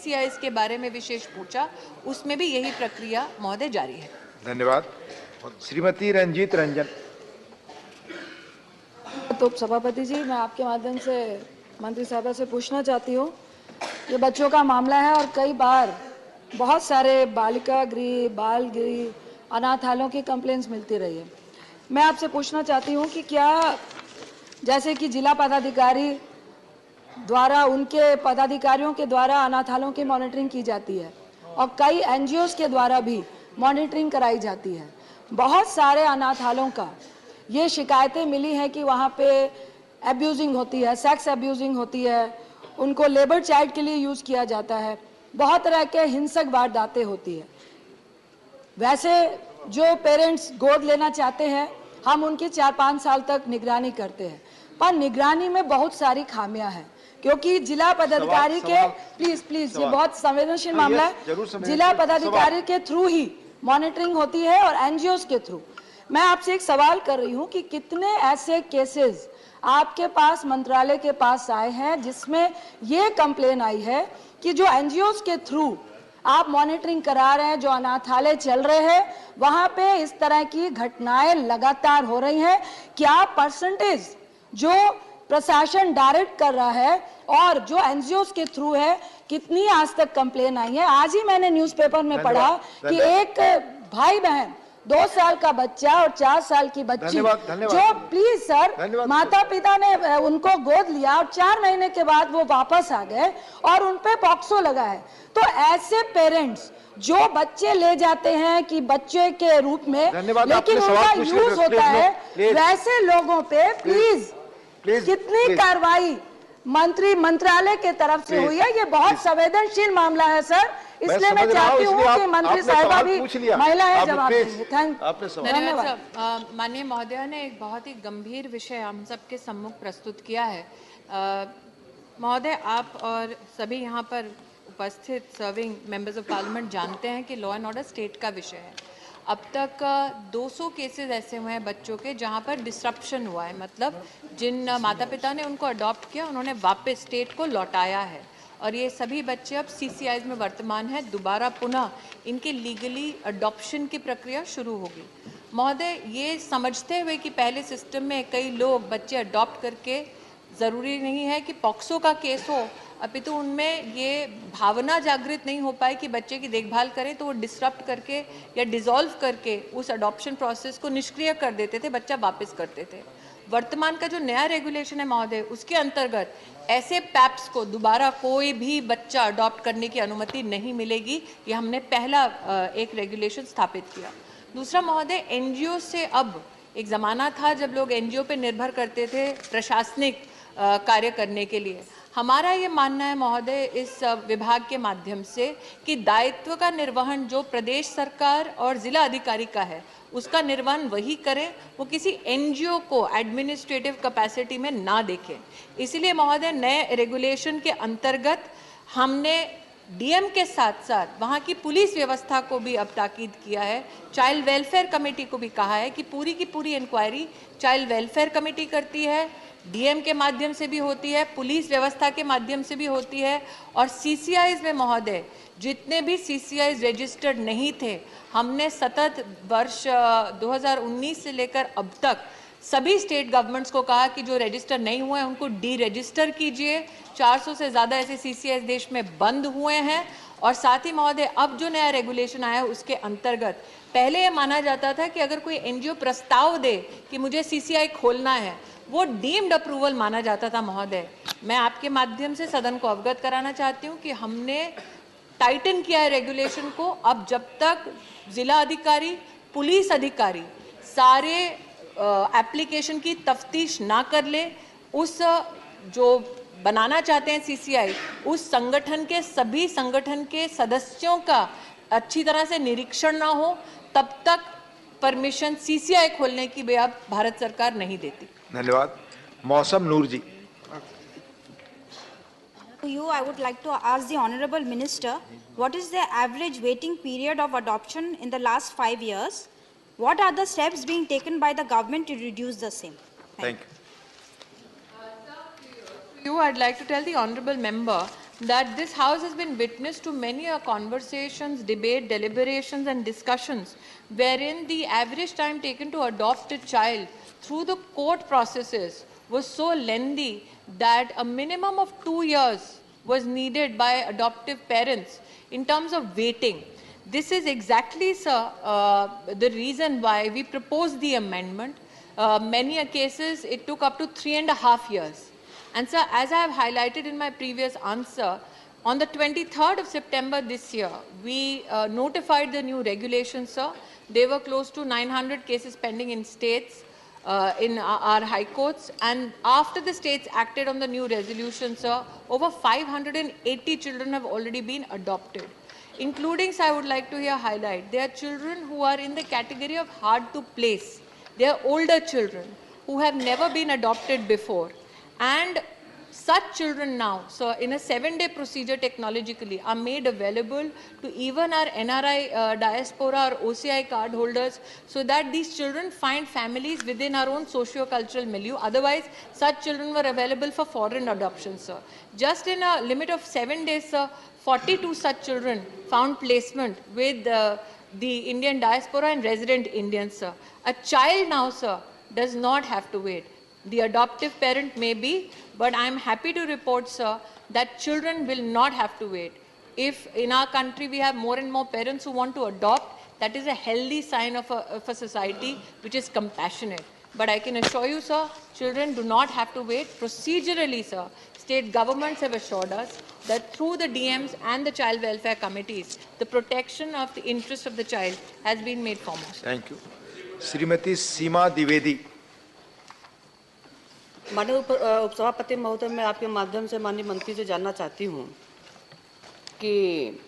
CCIs के बारे में विशेष पूछा, उसमें भी यही प्रक्रिया महोदय जारी है। धन्यवाद। श्रीमती रंजीत रंजन। तो सभापति जी, मैं आपके माध्यम से मंत्री साहबा से पूछना चाहती हूँ, ये बच्चों का मामला है और कई बार बहुत सारे बालिका गृह, बाल गृह, अनाथालयों की कंप्लेंट्स मिलती रही है। मैं आपसे पूछना चाहती हूँ कि क्या जैसे कि जिला पदाधिकारी द्वारा, उनके पदाधिकारियों के द्वारा अनाथालयों की मॉनिटरिंग की जाती है और कई NGOs के द्वारा भी मॉनिटरिंग कराई जाती है। बहुत सारे अनाथालयों का ये शिकायतें मिली हैं कि वहाँ पे एब्यूजिंग होती है, सेक्स एब्यूजिंग होती है, उनको लेबर चाइल्ड के लिए यूज़ किया जाता है, बहुत तरह के हिंसक वारदातें होती है। वैसे जो पेरेंट्स गोद लेना चाहते हैं, हम उनकी 4-5 साल तक निगरानी करते हैं, पर निगरानी में बहुत सारी खामियां हैं, क्योंकि जिला पदाधिकारी के प्लीज ये बहुत संवेदनशील मामला है। जिला पदाधिकारी के थ्रू ही मॉनिटरिंग होती है और NGOs के थ्रू। मैं आपसे एक सवाल कर रही हूं कि कितने ऐसे केसेस आपके पास, मंत्रालय के पास आए हैं जिसमें ये कंप्लेन आई है कि जो NGOs के थ्रू आप मॉनिटरिंग करा रहे हैं, जो अनाथालय चल रहे हैं, वहां पे इस तरह की घटनाएं लगातार हो रही हैं? क्या परसेंटेज जो प्रशासन डायरेक्ट कर रहा है और जो NGOs के थ्रू है, कितनी आज तक कंप्लेन आई है? आज ही मैंने न्यूज़पेपर में पढ़ा कि एक भाई बहन, 2 साल का बच्चा और 4 साल की बच्ची, जो प्लीज सर, माता पिता ने उनको गोद लिया और 4 महीने के बाद वो वापस आ गए और उन पे पॉक्सो लगा है। तो ऐसे पेरेंट्स जो बच्चे ले जाते हैं कि बच्चे के रूप में, लेकिन उनका यूज होता है, वैसे लोगों पे प्लीज कितनी कार्रवाई मंत्रालय के तरफ से हुई है? ये बहुत संवेदनशील मामला है सर, इसलिए मैं चाहती हूँ कि मंत्री साहिबा भी महिला है, जवाब देंगे। धन्यवाद। माननीय महोदया ने एक बहुत ही गंभीर विषय हम सबके सम्मुख प्रस्तुत किया है। महोदय, आप और सभी यहाँ पर उपस्थित सर्विंग मेंबर्स ऑफ पार्लियामेंट जानते हैं कि लॉ एंड ऑर्डर स्टेट का विषय है। अब तक 200 केसेस ऐसे हुए हैं बच्चों के जहाँ पर डिसरप्शन हुआ है, मतलब जिन माता पिता ने उनको अडॉप्ट किया, उन्होंने वापस स्टेट को लौटाया है और ये सभी बच्चे अब CCIs में वर्तमान है। दोबारा पुनः इनके लीगली अडॉप्शन की प्रक्रिया शुरू होगी। महोदय, ये समझते हुए कि पहले सिस्टम में कई लोग बच्चे अडॉप्ट करके, ज़रूरी नहीं है कि पॉक्सो का केस हो, अपितु उनमें ये भावना जागृत नहीं हो पाई कि बच्चे की देखभाल करें, तो वो डिसरप्ट करके या डिसॉल्व करके उस अडॉप्शन प्रोसेस को निष्क्रिय कर देते थे, बच्चा वापस करते थे। वर्तमान का जो नया रेगुलेशन है महोदय, उसके अंतर्गत ऐसे पैप्स को दोबारा कोई भी बच्चा अडॉप्ट करने की अनुमति नहीं मिलेगी। ये हमने पहला एक रेगुलेशन स्थापित किया। दूसरा महोदय, NGO से अब एक ज़माना था जब लोग NGO पे निर्भर करते थे प्रशासनिक कार्य करने के लिए। हमारा ये मानना है महोदय इस विभाग के माध्यम से कि दायित्व का निर्वहन जो प्रदेश सरकार और जिला अधिकारी का है, उसका निर्वहन वही करें, वो किसी NGO को एडमिनिस्ट्रेटिव कैपेसिटी में ना देखें। इसलिए महोदय, नए रेगुलेशन के अंतर्गत हमने DM के साथ साथ वहाँ की पुलिस व्यवस्था को भी अब ताकीद किया है। चाइल्ड वेलफेयर कमेटी को भी कहा है कि पूरी की पूरी इंक्वायरी चाइल्ड वेलफेयर कमेटी करती है, DM के माध्यम से भी होती है, पुलिस व्यवस्था के माध्यम से भी होती है। और CCIs में महोदय, जितने भी CCIs रजिस्टर्ड नहीं थे, हमने सतत वर्ष 2019 से लेकर अब तक सभी स्टेट गवर्नमेंट्स को कहा कि जो रजिस्टर नहीं हुए हैं उनको डी रजिस्टर कीजिए। 400 से ज़्यादा ऐसे CCIs देश में बंद हुए हैं। और साथ ही महोदय, अब जो नया रेगुलेशन आया है उसके अंतर्गत पहले ये माना जाता था कि अगर कोई NGO प्रस्ताव दे कि मुझे CCI खोलना है, वो डीम्ड अप्रूवल माना जाता था। महोदय, मैं आपके माध्यम से सदन को अवगत कराना चाहती हूँ कि हमने टाइटन किया है रेगुलेशन को। अब जब तक जिला अधिकारी, पुलिस अधिकारी सारे एप्लीकेशन की तफ्तीश ना कर ले, उस जो बनाना चाहते हैं CCI, उस संगठन के सभी संगठन के सदस्यों का अच्छी तरह से निरीक्षण ना हो, तब तक परमिशन CCI खोलने की भी अब भारत सरकार नहीं देती। धन्यवाद। मौसम नूर जी। To you, I would like to ask the Honorable Minister, what is the average waiting period of adoption in the last 5 years? What are the steps being taken by the government to reduce the same? Thank you. I'd like to tell the honorable member, that this house has been witness to many conversations, debate, deliberations and discussions wherein the average time taken to adopt a child through the court processes was so lengthy that a minimum of 2 years was needed by adoptive parents in terms of waiting. This is exactly, sir, the reason why we proposed the amendment. Many cases, it took up to 3.5 years. And sir, as I have highlighted in my previous answer, on the 23rd of September this year, we notified the new regulations, sir. There were close to 900 cases pending in states, in our high courts. And after the states acted on the new resolution, sir, over 580 children have already been adopted. Including, sir, I would like to here highlight, there are children who are in the category of hard to place. They are older children who have never been adopted before. And such children now, so in a 7-day procedure technologically, are made available to even our NRI diaspora or OCI card holders, so that these children find families within our own socio-cultural milieu. Otherwise, such children were available for foreign adoption, sir. Just in a limit of 7 days, sir, 42 such children found placement with the Indian diaspora and resident Indians, sir. A child now, sir, does not have to wait. The adoptive parent may be, but I am happy to report, sir, that children will not have to wait. If in our country we have more and more parents who want to adopt, that is a healthy sign of a society which is compassionate. But I can assure you, sir, children do not have to wait. Procedurally, sir, state governments have assured us that through the DMs and the child welfare committees, the protection of the interest of the child has been made foremost. Thank you. Srimati Seema Dwivedi. माननीय उपसभापति महोदय, मैं आपके माध्यम से माननीय मंत्री से जानना चाहती हूँ कि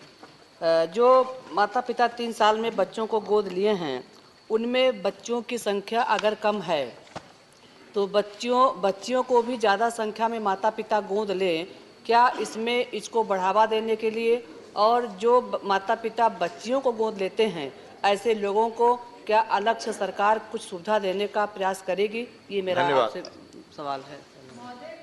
जो माता पिता 3 साल में बच्चों को गोद लिए हैं, उनमें बच्चों की संख्या अगर कम है तो बच्चियों को भी ज़्यादा संख्या में माता पिता गोद लें, क्या इसमें इसको बढ़ावा देने के लिए, और जो माता पिता बच्चियों को गोद लेते हैं ऐसे लोगों को क्या अलग से सरकार कुछ सुविधा देने का प्रयास करेगी? ये मेरा आपसे सवाल है।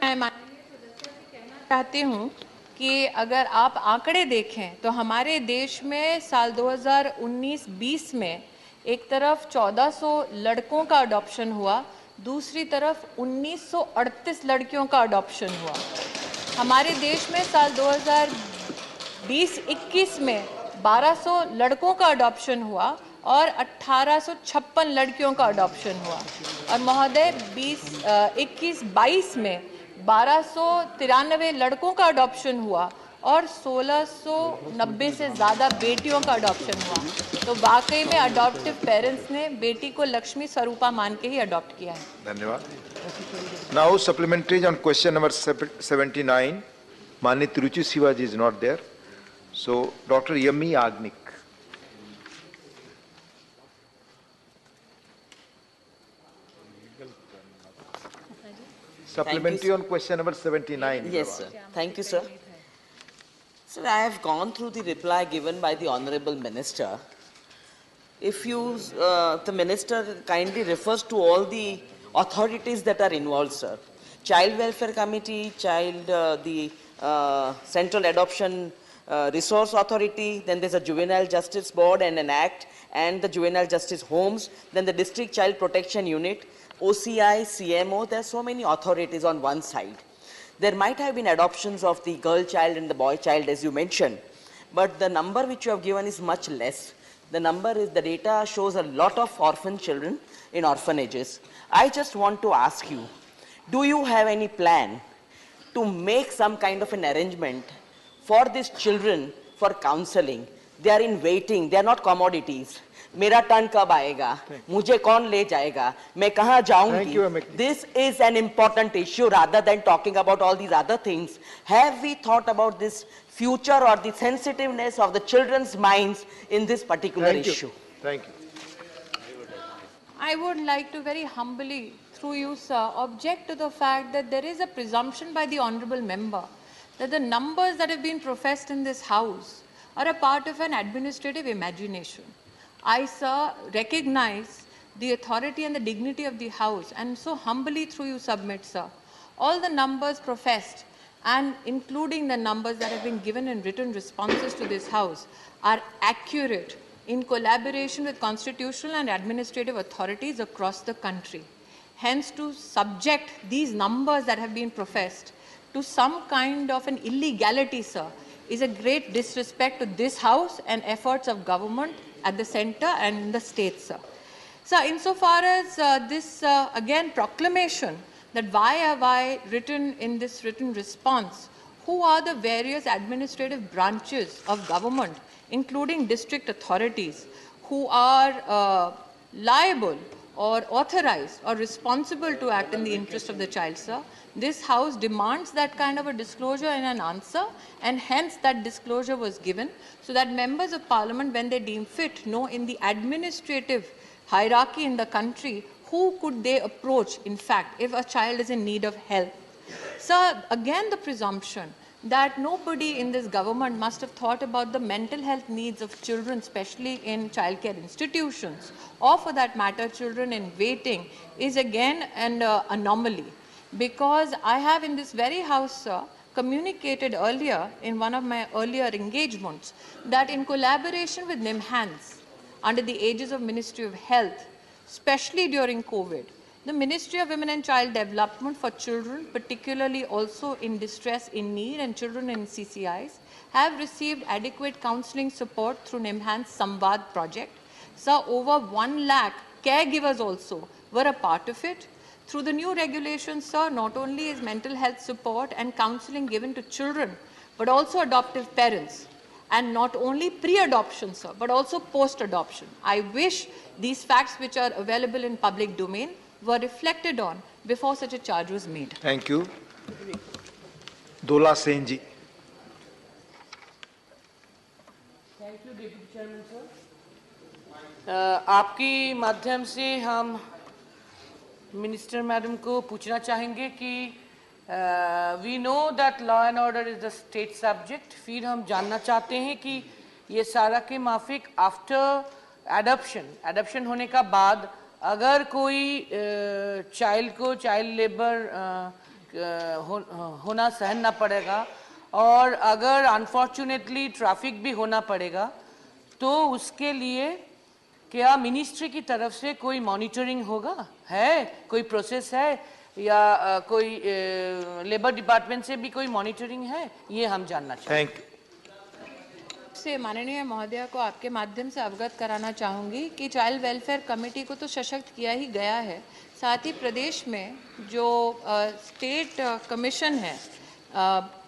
मैं माननीय सदस्य से कहना चाहती हूँ कि अगर आप आंकड़े देखें तो हमारे देश में साल 2019-20 में एक तरफ 1400 लड़कों का अडॉप्शन हुआ, दूसरी तरफ 1938 लड़कियों का अडॉप्शन हुआ। हमारे देश में साल 2020-21 में 1200 लड़कों का अडॉप्शन हुआ और 1856 लड़कियों का अडॉप्शन हुआ। और महोदय 21-22 में 1293 लड़कों का अडॉप्शन हुआ और 1690 से ज़्यादा बेटियों का अडॉप्शन हुआ। तो वाकई में अडॉप्टिव पेरेंट्स ने बेटी को लक्ष्मी स्वरूपा मान के ही अडॉप्ट किया है। धन्यवाद। Now supplementary on question number 79. माननीय Tiruchi Shivaji is not there. So Dr. Yami Agnik. Supplementary on question number 79. Yes, sir. Thank you, sir. Sir, I have gone through the reply given by the Honorable Minister. If you, the Minister kindly refers to all the authorities that are involved, sir. Child Welfare Committee, the Central Adoption Resource Authority, then there's a Juvenile Justice Board and an Act, and the Juvenile Justice Homes, then the District Child Protection Unit, OCI, CMO, there are so many authorities on one side. There might have been adoptions of the girl child and the boy child, as you mentioned, but the number which you have given is much less. The data shows a lot of orphan children in orphanages. I just want to ask you, do you have any plan to make some kind of an arrangement for these children for counseling? They are in waiting, they are not commodities. मेरा turn कब आएगा, मुझे कौन ले जाएगा, मैं कहाँ जाऊंगी? This is an important issue rather than talking about all these other things. Have we thought about this future or the sensitiveness of the children's minds in this particular issue? Thank you. I would like to very humbly, through you, sir, object to the fact that there is a presumption by the honorable member that the numbers that have been professed in this house are a part of an administrative imagination. I, sir, recognize the authority and the dignity of the house and so humbly through you submit, sir. All the numbers professed and including the numbers that have been given in written responses to this House, are accurate in collaboration with constitutional and administrative authorities across the country. Hence, to subject these numbers that have been professed to some kind of an illegality, sir, is a great disrespect to this House and efforts of government at the center and in the state, sir. So, insofar as this, again, proclamation that why have I written in this written response, who are the various administrative branches of government, including district authorities, who are liable or authorized or responsible to act in the interest of the child, sir. This House demands that kind of a disclosure in an answer, and hence that disclosure was given so that members of parliament, when they deem fit, know in the administrative hierarchy in the country who could they approach, in fact, if a child is in need of help. Sir, again the presumption that nobody in this government must have thought about the mental health needs of children, especially in childcare institutions, or for that matter, children in waiting, is again an anomaly. Because I have in this very House, sir, communicated earlier in one of my earlier engagements that in collaboration with NIMHANS, under the aegis of Ministry of Health, especially during COVID, the Ministry of Women and Child Development for children, particularly also in distress, in need, and children in CCIs, have received adequate counseling support through NIMHANS Samvad project. So over 1 lakh caregivers also were a part of it. Through the new regulations, sir, not only is mental health support and counseling given to children, but also adoptive parents. And not only pre-adoption, sir, but also post-adoption. I wish these facts which are available in public domain were reflected on before such a charge was made. Thank you. Dola Senji. Thank you deputy chairman sir. आपके माध्यम से हम minister madam को पूछना चाहेंगे कि we know that law and order is the state subject, फिर हम जानना चाहते हैं कि ये सारा के माफिक आफ्टर एडॉप्शन होने का बाद अगर कोई चाइल्ड को चाइल्ड लेबर होना सहन ना पड़ेगा और अगर अनफॉर्चुनेटली ट्रैफिक भी होना पड़ेगा, तो उसके लिए क्या मिनिस्ट्री की तरफ से कोई मॉनिटरिंग होगा, है कोई प्रोसेस है, या कोई लेबर डिपार्टमेंट से भी कोई मॉनिटरिंग है, ये हम जानना चाहते हैं। Thank you. से माननीय महोदया को आपके माध्यम से अवगत कराना चाहूँगी कि चाइल्ड वेलफेयर कमेटी को तो सशक्त किया ही गया है, साथ ही प्रदेश में जो स्टेट कमीशन है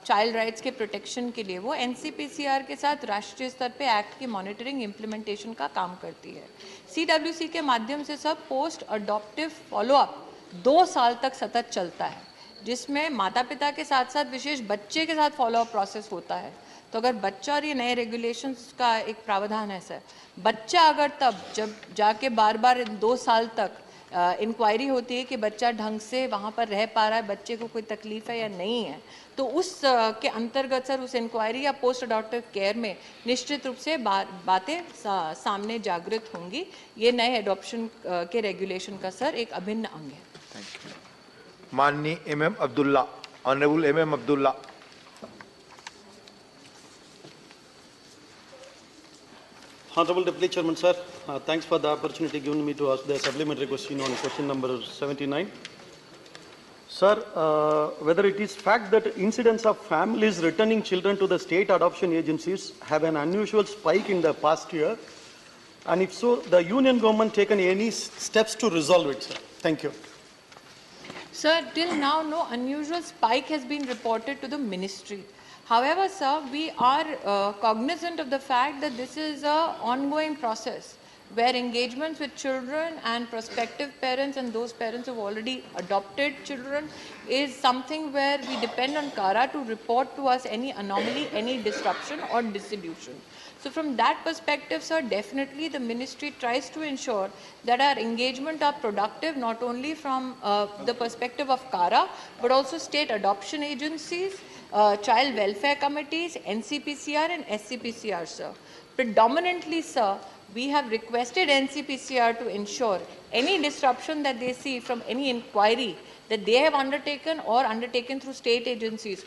चाइल्ड राइट्स के प्रोटेक्शन के लिए, वो एनसीपीसीआर के साथ राष्ट्रीय स्तर पे एक्ट की मॉनिटरिंग इम्प्लीमेंटेशन का काम करती है। सीडब्ल्यूसी के माध्यम से सब पोस्ट अडॉप्टिव फॉलोअप 2 साल तक सतत चलता है, जिसमें माता पिता के साथ साथ विशेष बच्चे के साथ फॉलोअप प्रोसेस होता है। तो अगर बच्चा, और ये नए रेगुलेशंस का एक प्रावधान है सर, बच्चा अगर तब जब जाके बार बार 2 साल तक इंक्वायरी होती है कि बच्चा ढंग से वहाँ पर रह पा रहा है, बच्चे को कोई तकलीफ है या नहीं है, तो उस के अंतर्गत सर उस इंक्वायरी या पोस्ट अडॉप्टिव केयर में निश्चित रूप से बातें सामने जागृत होंगी। ये नए एडॉप्शन के रेगुलेशन का सर एक अभिन्न अंग है। Thank you. माननीय MM Abdullah, honourable MM Abdullah. Honorable Deputy Chairman, sir, thanks for the opportunity given me to ask the supplementary question on question number 79. Sir, whether it is fact that incidents of families returning children to the state adoption agencies have an unusual spike in the past year, and if so, the union government taken any steps to resolve it, sir? Thank you. Sir, till now, no unusual spike has been reported to the ministry. However, sir, we are cognizant of the fact that this is an ongoing process where engagements with children and prospective parents and those parents who have already adopted children is something where we depend on CARA to report to us any anomaly, any disruption or dissolution. So from that perspective, sir, definitely the ministry tries to ensure that our engagement are productive, not only from the perspective of CARA, but also state adoption agencies, child welfare committees, NCPCR and SCPCR, sir. Predominantly, sir, we have requested NCPCR to ensure any disruption that they see from any inquiry that they have undertaken or undertaken through state agencies.